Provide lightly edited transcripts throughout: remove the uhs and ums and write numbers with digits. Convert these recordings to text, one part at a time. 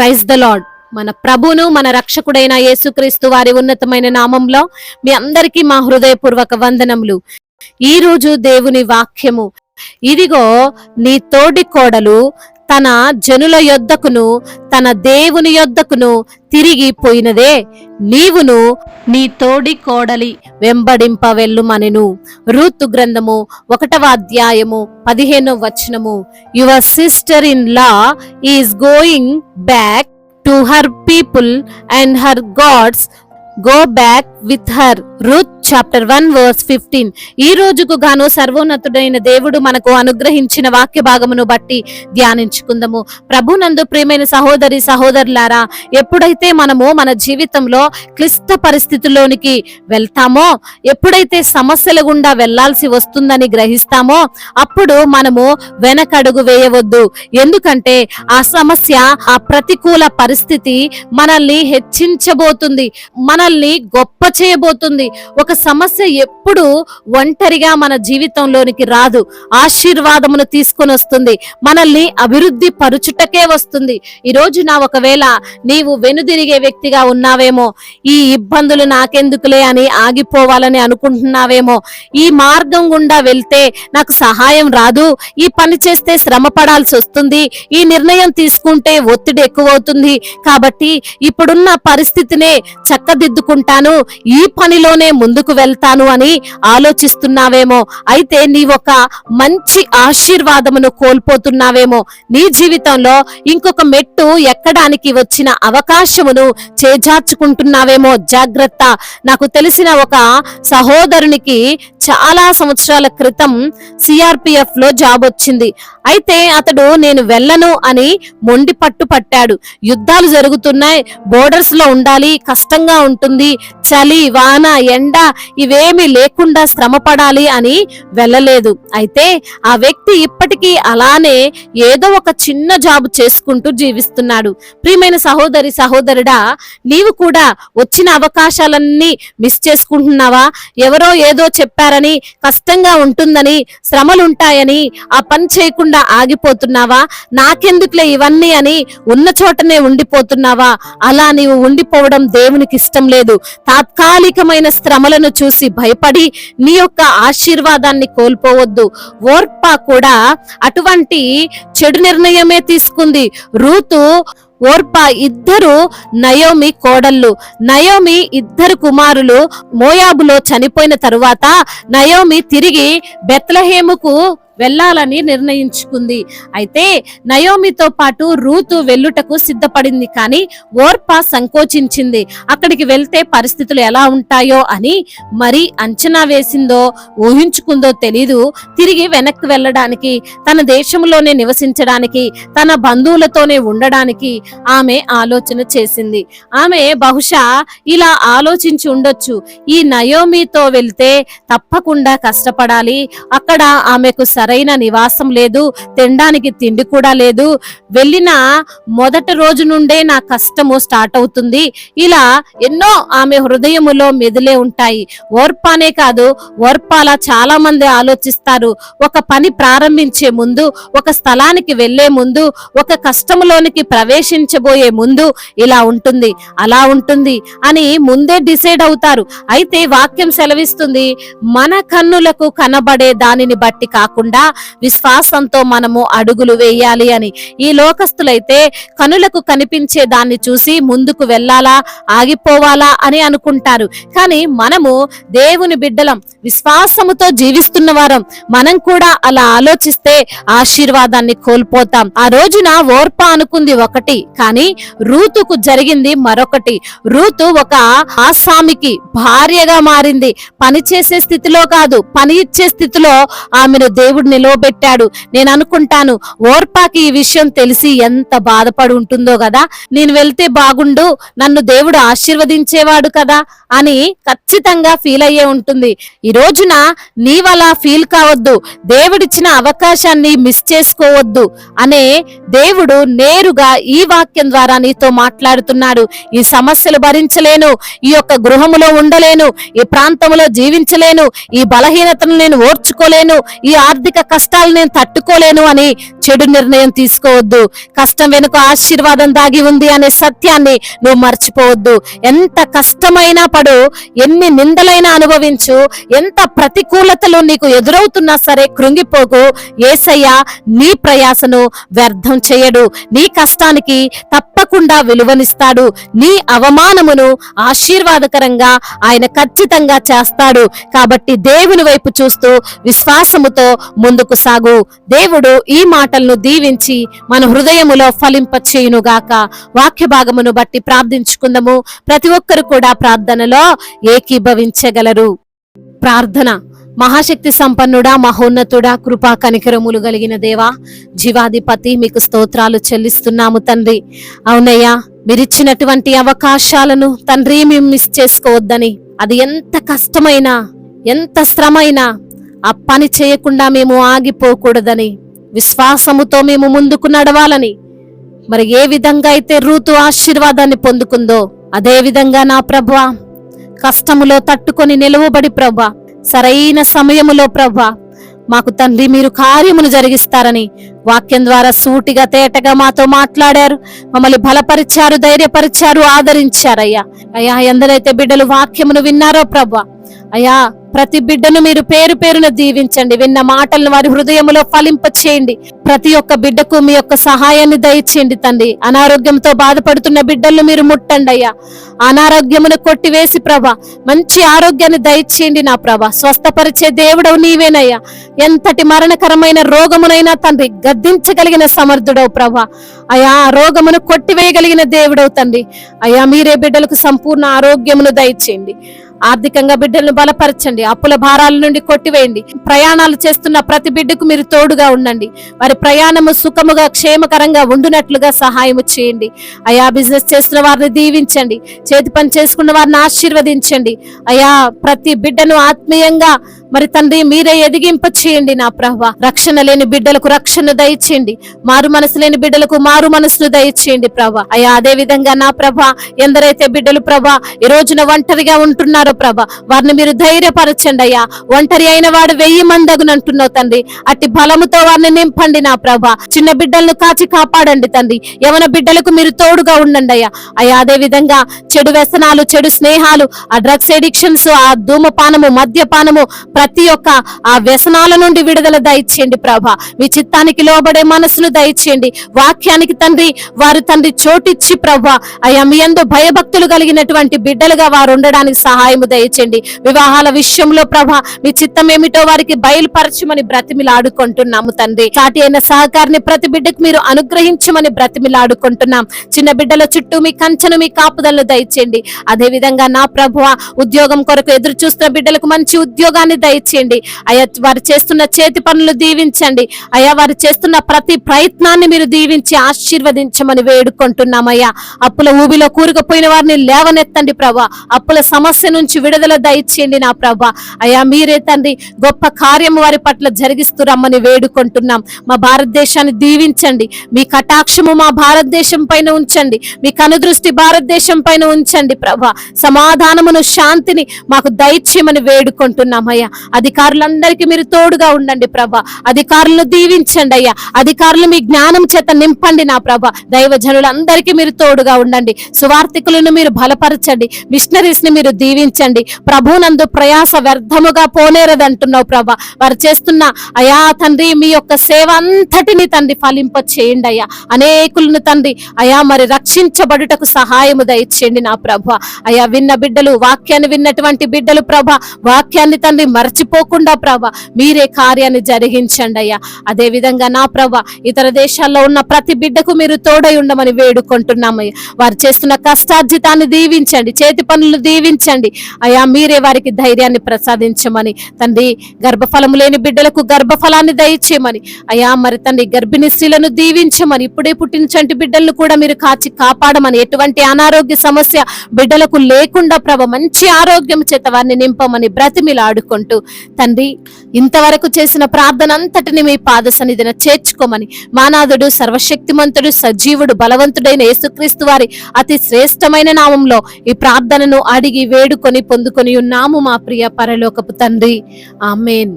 Praise the lord. మన ప్రభును మన రక్షకుడైన యేసుక్రీస్తు వారి ఉన్నతమైన నామంలో మీ అందరికీ మా హృదయపూర్వక వందనములు. ఈ రోజు దేవుని వాక్యము, ఇదిగో నీ తోడి కోడలు తన జనుల యొద్దకును తన దేవుని యొద్దకును తిరిగి పోయినదే, నీవును నీ తోడి కోడలి వెంబడింప వెళ్ళుమనెను. రూతు గ్రంథము 1వ అధ్యాయము 15వ వచనము. Your sister in law is going back to her people and her gods, go back with her. Ruth chapter 1 verse 15. ఈ రోజుకు గాను సర్వోన్నతుడైన దేవుడు మనకు అనుగ్రహించిన వాక్య భాగమును బట్టి ధ్యానించుకుందాము. ప్రభునందు ప్రియమైన సహోదరి సహోదరులారా, ఎప్పుడైతే మనము మన జీవితంలో క్లిష్ట పరిస్థితుల్లోనికి వెళ్తామో, ఎప్పుడైతే సమస్యల గుండా వెళ్లాల్సి వస్తుందని గ్రహిస్తామో, అప్పుడు మనము వెనకడుగు వేయవద్దు. ఎందుకంటే ఆ సమస్య, ఆ ప్రతికూల పరిస్థితి మనల్ని హెచ్చించబోతుంది, మనల్ని గొప్ప చేయబోతుంది. ఒక సమస్య ఎప్పుడు ఒంటరిగా మన జీవితంలోనికి రాదు, ఆశీర్వాదమును తీసుకొని వస్తుంది, మనల్ని అభివృద్ధి పరుచుటకే వస్తుంది. ఈ రోజున ఒకవేళ నీవు వెనుదిరిగే వ్యక్తిగా ఉన్నావేమో, ఈ ఇబ్బందులు నాకెందుకులే అని ఆగిపోవాలని అనుకుంటున్నావేమో, ఈ మార్గం గుండా వెళ్తే నాకు సహాయం రాదు, ఈ పని చేస్తే శ్రమ పడాల్సి వస్తుంది, ఈ నిర్ణయం తీసుకుంటే ఒత్తిడి ఎక్కువవుతుంది, కాబట్టి ఇప్పుడున్న పరిస్థితినే చక్కదిద్దుకుంటాను, ఈ పనిలోనే ముందుకు వెళ్తాను అని ఆలోచిస్తున్నావేమో. అయితే నీవొక మంచి ఆశీర్వాదమును కోల్పోతున్నావేమో. నీ జీవితంలో ఇంకొక మెట్టు ఎక్కడానికి వచ్చిన అవకాశమును చేజార్చుకుంటున్నావేమో. జాగ్రత్త. నాకు తెలిసిన ఒక సహోదరునికి చాలా సంవత్సరాల క్రితం సిఆర్పిఎఫ్ లో జాబ్ వచ్చింది. అయితే అతడు నేను వెళ్ళను అని మొండి పట్టు పట్టాడు. యుద్ధాలు జరుగుతున్నాయి, బోర్డర్స్ లో ఉండాలి, కష్టంగా ఉంటుంది, చలి వాన ఎండ ఇవేమీ లేకుండా శ్రమ పడాలి అని వెళ్ళలేదు. అయితే ఆ వ్యక్తి ఇప్పటికీ అలానే ఏదో ఒక చిన్న జాబ్ చేసుకుంటూ జీవిస్తున్నాడు. ప్రియమైన సహోదరి సహోదరుడా, నీవు కూడా వచ్చిన అవకాశాలన్నీ మిస్ చేసుకుంటున్నావా? ఎవరో ఏదో చెప్పారని, కష్టంగా ఉంటుందని, శ్రమలుంటాయని ఆ పని చేయకుండా ఆగిపోతున్నావా? నాకెందుకులే ఇవన్నీ అని ఉన్న చోటనే ఉండిపోతున్నావా? అలా నీవు ఉండిపోవడం దేవునికి ఇష్టం లేదు. తాత్కాలికమైన శ్రమలను చూసి భయపడి నీ యొక్క ఆశీర్వాదాన్ని కోల్పోవద్దు. ఓర్పా కూడా అటువంటి చెడు నిర్ణయమే తీసుకుంది. రూతు, ఓర్పా ఇద్దరు నయోమి కోడళ్ళు. నయోమి ఇద్దరు కుమారులు మోయాబులో చనిపోయిన తరువాత నయోమి తిరిగి బెత్లెహేముకు వెళ్ళాలని నిర్ణయించుకుంది. అయితే నయోమితో పాటు రూతు వెళ్ళుటకు సిద్ధపడింది, కానీ ఓర్పా సంకోచించింది. అక్కడికి వెళ్తే పరిస్థితులు ఎలా ఉంటాయో అని మరి అంచనా వేసిందో ఊహించుకుందో తెలీదు. తిరిగి వెనక్కి వెళ్ళడానికి, తన దేశంలోనే నివసించడానికి, తన బంధువులతోనే ఉండడానికి ఆమె ఆలోచన చేసింది. ఆమె బహుశా ఇలా ఆలోచించి ఉండొచ్చు, ఈ నయోమితో వెళ్తే తప్పకుండా కష్టపడాలి, అక్కడ ఆమెకు సరైన నివాసం లేదు, తినడానికి తిండి కూడా లేదు, వెళ్ళిన మొదటి రోజు నుండే నా కష్టము స్టార్ట్ అవుతుంది, ఇలా ఎన్నో ఆమె హృదయములో మెదిలే ఉంటాయి. ఓర్పానే కాదు, ఓర్పాలా చాలా మంది ఆలోచిస్తారు. ఒక పని ప్రారంభించే ముందు, ఒక స్థలానికి వెళ్లే ముందు, ఒక కష్టములోనికి ప్రవేశించబోయే ముందు ఇలా ఉంటుంది, అలా ఉంటుంది అని ముందే డిసైడ్ అవుతారు. అయితే వాక్యం సెలవిస్తుంది, మన కన్నులకు కనబడే దానిని బట్టి కాకుండా విశ్వాసంతో మనము అడుగులు వేయాలి అని. ఈ లోకస్తులైతే కనులకు కనిపించే దాన్ని చూసి ముందుకు వెళ్ళాలా, ఆగిపోవాలా అని అనుకుంటారు. కానీ మనము దేవుని బిడ్డలం, విశ్వాసముతో జీవిస్తున్న వారం. మనం కూడా అలా ఆలోచిస్తే ఆశీర్వాదాన్ని కోల్పోతాం. ఆ రోజున ఓర్పా అనుకుంది ఒకటి, కానీ రూతుకు జరిగింది మరొకటి. రూతు ఒక ఆసామికి భార్యగా మారింది. పని చేసే స్థితిలో కాదు, పని ఇచ్చే స్థితిలో ఆమెను దేవుడు నిలవబెట్టాడు. నేను అనుకుంటాను, ఓర్పాకి ఈ విషయం తెలిసి ఎంత బాధపడి ఉంటుందో కదా, నేను వెళ్తే బాగుండు, నన్ను దేవుడు ఆశీర్వదించేవాడు కదా అని ఖచ్చితంగా ఫీల్ అయ్యే ఉంటుంది. ఈ రోజున నీవలా ఫీల్ కావద్దు, దేవుడిచ్చిన అవకాశాన్ని మిస్ చేసుకోవద్దు అనే దేవుడు నేరుగా ఈ వాక్యం ద్వారా నీతో మాట్లాడుతున్నాడు. ఈ సమస్యలు భరించలేను, ఈ యొక్క గృహములో ఉండలేను, ఈ ప్రాంతంలో జీవించలేను, ఈ బలహీనతను నేను ఓర్చుకోలేను, ఈ ఆర్థిక ఆర్థిక కష్టాలు నేను తట్టుకోలేను అని చెడు నిర్ణయం తీసుకోవద్దు. కష్టం వెనుక ఆశీర్వాదం దాగి ఉంది అనే సత్యాన్ని నువ్వు మర్చిపోవద్దు. ఎంత కష్టమైనా పడు, ఎన్ని నిందలైనా అనుభవించు, ఎంత ప్రతికూలతలు నీకు ఎదురవుతున్నా సరే కృంగిపోకు. యేసయ్య నీ ప్రయాసను వ్యర్థం చేయడు. నీ కష్టానికి తప్పకుండా విలువనిస్తాడు. నీ అవమానమును ఆశీర్వాదకరంగా ఆయన ఖచ్చితంగా చేస్తాడు. కాబట్టి దేవుని వైపు చూస్తూ విశ్వాసముతో ముందుకు సాగు. దేవుడు ఈ మాటలను దీవించి మన హృదయములో ఫలింపచేయునుగాక. వాక్య భాగమును బట్టి ప్రార్థించుకుందాము. ప్రతి ఒక్కరు కూడా ప్రార్థనలో ఏకీభవించగలరు. ప్రార్థన. మహాశక్తి సంపన్నుడా, మహోన్నతుడా, కృపా కనికరములు కలిగిన దేవా, జీవాధిపతి, మీకు స్తోత్రాలు చెల్లిస్తున్నాము తండ్రి. అవునయ్యా, మీరిచ్చినటువంటి అవకాశాలను తండ్రి మేము మిస్ చేసుకోవద్దని, అది ఎంత కష్టమైనా ఎంత శ్రమైనా ఆ పని చేయకుండా మేము ఆగిపోకూడదని, విశ్వాసముతో మేము ముందుకు నడవాలని, మరి ఏ విధంగా అయితే రూతు ఆశీర్వాదాన్ని పొందుకుందో అదే విధంగా నా ప్రభువా కష్టములో తట్టుకొని నిలువబడి ప్రభువా సరైన సమయములో ప్రభువా మాకు తండ్రి మీరు కార్యమును జరిగిస్తారని వాక్యం ద్వారా సూటిగా తేటగా మాతో మాట్లాడారు. మమ్మల్ని బలపరిచారు, ధైర్యపరిచారు, ఆదరించారయ్యా. అయ్యా, ఎందరైతే బిడ్డలు వాక్యమును విన్నారో ప్రభువా, అయ్యా ప్రతి బిడ్డను మీరు పేరు పేరున దీవించండి. విన్న మాటలను వారి హృదయములో ఫలింప చేయండి. ప్రతి ఒక్క బిడ్డకు మీ యొక్క సహాయాన్ని దయచేయండి తండ్రి. అనారోగ్యంతో బాధపడుతున్న బిడ్డలను మీరు ముట్టండి అయ్యా. అనారోగ్యమును కొట్టివేసి ప్రభా మంచి ఆరోగ్యాన్ని దయచేయండి నా ప్రభా. స్వస్థపరిచే దేవుడవు నీవేనయ్యా. ఎంతటి మరణకరమైన రోగమునైనా తండ్రి గద్దించగలిగిన సమర్థుడవు ప్రభా. అయా రోగమును కొట్టివేయగలిగిన దేవుడవు తండ్రి. అయ్యా మీరే బిడ్డలకు సంపూర్ణ ఆరోగ్యమును దయచేయండి. ఆర్థికంగా బిడ్డలను బలపరచండి. అప్పుల భారాల నుండి కొట్టివేయండి. ప్రయాణాలు చేస్తున్న ప్రతి బిడ్డకు మీరు తోడుగా ఉండండి. వారి ప్రయాణము సుఖముగా క్షేమకరంగా ఉండునట్లుగా సహాయము చేయండి. అయా బిజినెస్ చేస్తున్న వారిని దీవించండి. చేతి పని చేసుకున్న వారిని ఆశీర్వదించండి. అయా ప్రతి బిడ్డను ఆత్మీయంగా మరి తండ్రి మీరే ఎదిగింప చేయండి నా ప్రభువా. రక్షణ లేని బిడ్డలకు రక్షణ దయచేయండి. మారు మనసు లేని బిడ్డలకు మారు మనసును దయచేయండి ప్రభా. అయ్యా అదే విధంగా నా ప్రభా ఎందరైతే బిడ్డలు ప్రభా ఈ రోజున ఒంటరిగా ఉంటున్నారో ప్రభా వారిని మీరు ధైర్యపరచండి అయ్యా. ఒంటరి అయిన వాడు 1000 మంది అగునంటున్నావు తండ్రి. అట్టి బలముతో వారిని నింపండి నా ప్రభా. చిన్న బిడ్డలను కాచి కాపాడండి తండ్రి. యవన బిడ్డలకు మీరు తోడుగా ఉండండి అయ్యా. అయ్యా అదే విధంగా చెడు వ్యసనాలు, చెడు స్నేహాలు, ఆ డ్రగ్స్ ఎడిక్షన్స్, ఆ ధూమపానము, మద్యపానము, ప్రతి ఒక్క ఆ వ్యసనాల నుండి విడుదల దయచేయండి ప్రభా. మీ చిత్తానికి లోబడే మనసును దయచేయండి. వాక్యానికి తండ్రి వారు తండ్రి చోటిచ్చి ప్రభా అయ్యా మీ యందు భయభక్తులు కలిగినటువంటి బిడ్డలుగా వారు ఉండడానికి సహాయము దయచేయండి. వివాహాల విషయంలో ప్రభా మీ చిత్తం ఏమిటో వారికి బయలుపరచమని బ్రతిమిలాడుకుంటున్నాము తండ్రి. సాటి అయిన సహకారిని ప్రతి బిడ్డకు మీరు అనుగ్రహించమని బ్రతిమిలాడుకుంటున్నాం. చిన్న బిడ్డల చుట్టూ మీ కంచెను, మీ కాపుదలను దయచేయండి. అదే విధంగా నా ప్రభువా ఉద్యోగం కొరకు ఎదురు చూస్తున్న బిడ్డలకు మంచి ఉద్యోగాన్ని దయచేయండి. అయ్యా వారు చేస్తున్న చేతి పనులు దీవించండి. అయ్యా వారు చేస్తున్న ప్రతి ప్రయత్నాన్ని మీరు దీవించి ఆశీర్వదించమని వేడుకుంటున్నామయ్యా. అప్పుల ఊబిలో కూరుకుపోయిన వారిని లేవనెత్తండి ప్రభా. అప్పుల సమస్య నుంచి విడుదల దయచేయండి నా ప్రభా. అయ్యా మీరే తండ్రి గొప్ప కార్యము వారి పట్ల జరిగిస్తూ రమ్మని వేడుకుంటున్నాం. మా భారతదేశాన్ని దీవించండి. మీ కటాక్షము మా భారతదేశం పైన ఉంచండి. మీ కనుదృష్టి భారతదేశం పైన ఉంచండి ప్రభా. సమాధానమును, శాంతిని మాకు దయచేయమని వేడుకుంటున్నామయ్యా. అధికారులందరికీ మీరు తోడుగా ఉండండి ప్రభా. అధికారులను దీవించండి అయ్యా. అధికారులు మీ జ్ఞానం చేత నింపండి నా ప్రభా. దైవజనులందరికీ మీరు తోడుగా ఉండండి. సువార్థికులను మీరు బలపరచండి. మిషనరీస్ ని మీరు దీవించండి. ప్రభునందు ప్రయాస వ్యర్థముగా పోనేరదంటున్నావు ప్రభా. వారు చేస్తున్న అయా తండ్రి మీ యొక్క సేవ అంతటిని తండ్రి ఫలింప చేయండి అయ్యా. అనేకులను తండ్రి అయా మరి రక్షించబడుటకు సహాయము దయచేయండి నా ప్రభా. అయా విన్న బిడ్డలు, వాక్యాన్ని విన్నటువంటి బిడ్డలు ప్రభా వాక్యాన్ని తండ్రి మర్చిపోకుండా ప్రభా మీరే కార్యాన్ని జరిగించండి అయ్యా. అదే విధంగా నా ప్రభా ఇతర దేశాల్లో ఉన్న ప్రతి బిడ్డకు మీరు తోడై ఉండమని వేడుకుంటున్నామయ్యా. వారు చేస్తున్న కష్టార్జితాన్ని దీవించండి. చేతి పనులు దీవించండి అయ్యా. మీరే వారికి ధైర్యాన్ని ప్రసాదించమని తండ్రి. గర్భఫలము లేని బిడ్డలకు గర్భఫలాన్ని దయచేయమని అయ్యా. మరి తండ్రి గర్భిణీ స్త్రీలను దీవించమని, ఇప్పుడే పుట్టిన చంటి బిడ్డలను కూడా మీరు కాచి కాపాడమని, ఎటువంటి అనారోగ్య సమస్య బిడ్డలకు లేకుండా ప్రభ మంచి ఆరోగ్యం చేత వారిని నింపమని బ్రతిమిలాడుకుంటూ తండ్రి ఇంతవరకు చేసిన ప్రార్థన అంతటిని మీ పాద సన్నిధిన చేర్చుకోమని, మానాథుడు, సర్వశక్తిమంతుడు, సజీవుడు, బలవంతుడైన యేసుక్రీస్తు వారి అతి శ్రేష్టమైన నామంలో ఈ ప్రార్థనను అడిగి వేడుకొని పొందుకొని ఉన్నాము మా ప్రియ పరలోకపు తండ్రి. ఆమేన్.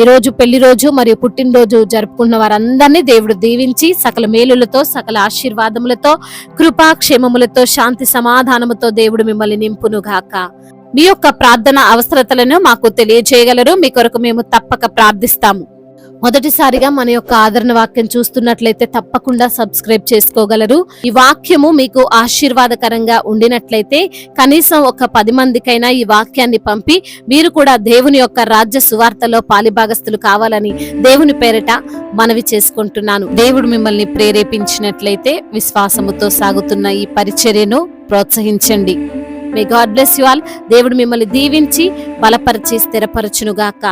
ఈ రోజు పెళ్లి రోజు మరియు పుట్టినరోజు జరుపుకున్న వారందరినీ దేవుడు దీవించి సకల మేలులతో, సకల ఆశీర్వాదములతో, కృపా క్షేమములతో, శాంతి సమాధానముతో దేవుడు మిమ్మల్ని నింపును గాక. మీ యొక్క ప్రార్థన అవసరతలను మాకు తెలియజేయగలరు. మీ కొరకు మేము తప్పక ప్రార్థిస్తాము. మొదటిసారిగా మన యొక్క ఆదరణ వాక్యం చూస్తున్నట్లయితే తప్పకుండా సబ్స్క్రైబ్ చేసుకోగలరు. ఈ వాక్యము మీకు ఆశీర్వాదకరంగా ఉండినట్లయితే కనీసం ఒక 10 మందికైనా ఈ వాక్యాన్ని పంపి మీరు కూడా దేవుని యొక్క రాజ్య సువార్తలో పాలిభాగస్తులు కావాలని దేవుని పేరిట మనవి చేసుకుంటున్నాను. దేవుడు మిమ్మల్ని ప్రేరేపించినట్లయితే విశ్వాసముతో సాగుతున్న ఈ పరిచర్యను ప్రోత్సహించండి. May God bless you all. దేవుడు మిమ్మల్ని దీవించి బలపరిచి స్థిరపరచునుగాక.